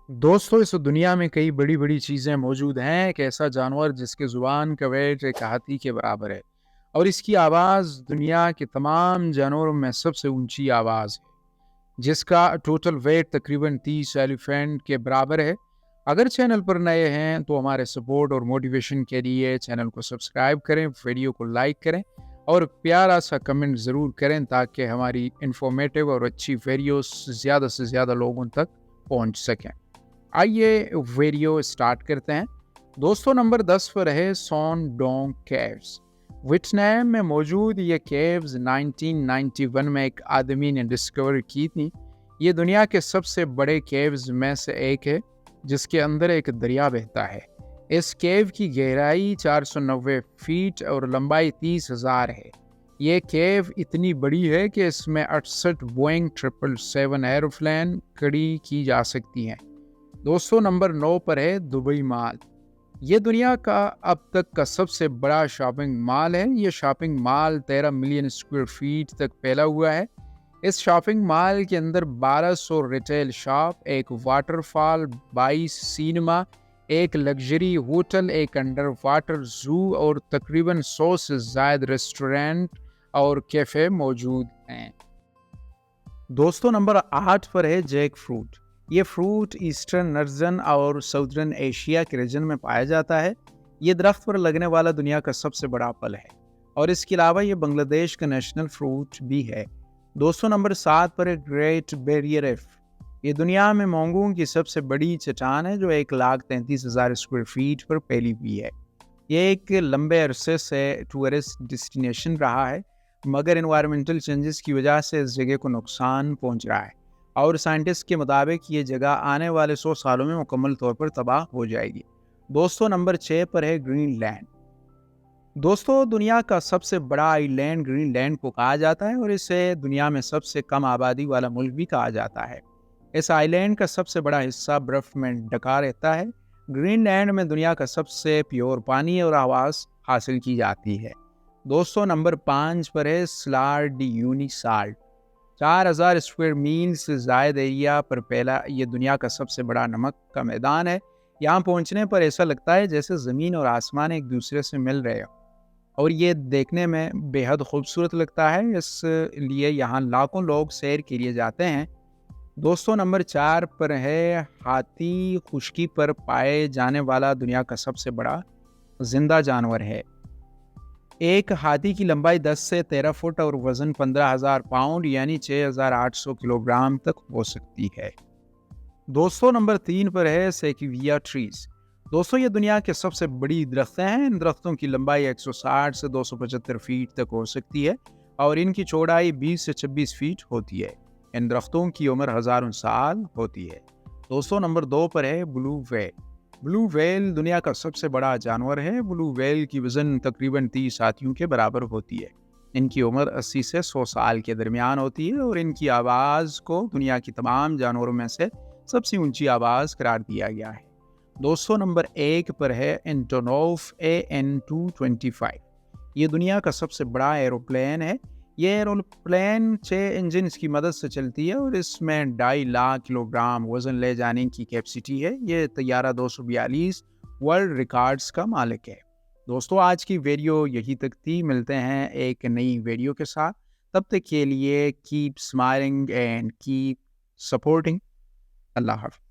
दोस्तों, इस दुनिया में कई बड़ी बड़ी चीज़ें मौजूद हैं। एक ऐसा जानवर जिसकी ज़ुबान का वेट एक हाथी के बराबर है और इसकी आवाज़ दुनिया के तमाम जानवरों में सबसे ऊंची आवाज़ है, जिसका टोटल वेट तकरीबन 30 एलिफेंट के बराबर है। अगर चैनल पर नए हैं तो हमारे सपोर्ट और मोटिवेशन के लिए चैनल को सब्सक्राइब करें, वीडियो को लाइक करें और प्यारा सा कमेंट ज़रूर करें ताकि हमारी इंफॉर्मेटिव और अच्छी वीडियोस ज़्यादा से ज़्यादा लोगों तक पहुंच सकें। आइए वीडियो स्टार्ट करते हैं। दोस्तों, नंबर 10 पर है सॉन डोंग केव्स। वियतनाम में मौजूद ये केव्स 1991 में एक आदमी ने डिस्कवर की थी। ये दुनिया के सबसे बड़े केव्स में से एक है, जिसके अंदर एक दरिया बहता है। इस केव की गहराई 490 फीट और लंबाई 30,000 है। ये केव इतनी बड़ी है कि इसमें 68 बोइंग 777 एरोप्लेन खड़ी की जा सकती हैं। दोस्तों, नंबर 9 पर है दुबई मॉल। ये दुनिया का अब तक का सबसे बड़ा शॉपिंग मॉल है। ये shopping mall 13 million square feet तक फैला हुआ है। इस शॉपिंग मॉल के अंदर 1200 रिटेल शॉप, एक वाटरफॉल, 22 सिनेमा, एक लग्जरी होटल, एक अंडर वाटर जू और तकरीबन 100 से ज्यादा रेस्टोरेंट और कैफे मौजूद हैं। दोस्तों, नंबर 8 पर है जैक फ्रूट। ये फ्रूट ईस्टर्न, नॉर्दर्न और साउदर्न एशिया के रीजन में पाया जाता है। ये दरख्त पर लगने वाला दुनिया का सबसे बड़ा फल है और इसके अलावा ये बांग्लादेश का नेशनल फ्रूट भी है। दोस्तों, नंबर 7 पर है ग्रेट बैरियर रीफ। ये दुनिया में मोंगों की सबसे बड़ी चट्टान है जो 1,33,000 स्क्वायर फीट पर फैली हुई है। ये एक लंबे अरसे से टूरिस्ट डेस्टिनेशन रहा है, मगर एनवायरमेंटल चेंजेस की वजह से इस जगह को नुकसान पहुंच रहा है और साइंटिस्ट के मुताबिक ये जगह आने वाले 100 सालों में मुकम्मल तौर पर तबाह हो जाएगी। दोस्तों, नंबर 6 पर है ग्रीनलैंड। दोस्तों, दुनिया का सबसे बड़ा आइलैंड ग्रीनलैंड को कहा जाता है और इसे दुनिया में सबसे कम आबादी वाला मुल्क भी कहा जाता है। इस आइलैंड का सबसे बड़ा हिस्सा बर्फ में ढका रहता है। ग्रीनलैंड में दुनिया का सबसे प्योर पानी और आवास हासिल की जाती है। दोस्तों, नंबर 5 पर है सलार डी यूनिसाल्ट। 4,000 स्क्वायर मील से ज़ायद एरिया पर फैला ये दुनिया का सबसे बड़ा नमक का मैदान है। यहाँ पहुँचने पर ऐसा लगता है जैसे ज़मीन और आसमान एक दूसरे से मिल रहे हो और ये देखने में बेहद खूबसूरत लगता है। इसलिए यहाँ लाखों लोग सैर के लिए जाते हैं। दोस्तों, नंबर 4 पर है हाथी। खुश्की पर पाए जाने वाला दुनिया का सबसे बड़ा जिंदा जानवर है। एक हाथी की लंबाई 10 से 13 फुट और वजन 15,000 पाउंड यानी 6,800 किलोग्राम तक हो सकती है। दोस्तों, नंबर 3 पर है सेक्विया ट्रीज। दोस्तों, ये दुनिया के सबसे बड़ी दरख्तें हैं। इन दरख्तों की लंबाई 160 से 275 फीट तक हो सकती है और इनकी चौड़ाई 20 से 26 फीट होती है। इन दरख्तों की उम्र हजारों साल होती है। दोस्तों, नंबर 2 पर है ब्लू व्हेल। ब्लू व्हेल दुनिया का सबसे बड़ा जानवर है। ब्लू व्हेल की वजन तकरीबन 30 हाथियों के बराबर होती है। इनकी उम्र 80 से 100 साल के दरमियान होती है और इनकी आवाज़ को दुनिया की तमाम जानवरों में से सबसे ऊंची आवाज़ करार दिया गया है। दोस्तों, नंबर 1 पर है एंटोनोव AN-225। ये दुनिया का सबसे बड़ा एरोप्लेन है। ये एरोप्लेन 6 इंजन की मदद से चलती है और इसमें 2.5 लाख किलोग्राम वजन ले जाने की कैपेसिटी है। ये तैयारा 242 वर्ल्ड रिकॉर्ड्स का मालिक है। दोस्तों, आज की वीडियो यही तक थी। मिलते हैं एक नई वीडियो के साथ। तब तक के लिए keep smiling and keep supporting. अल्लाह हाफ़िज़।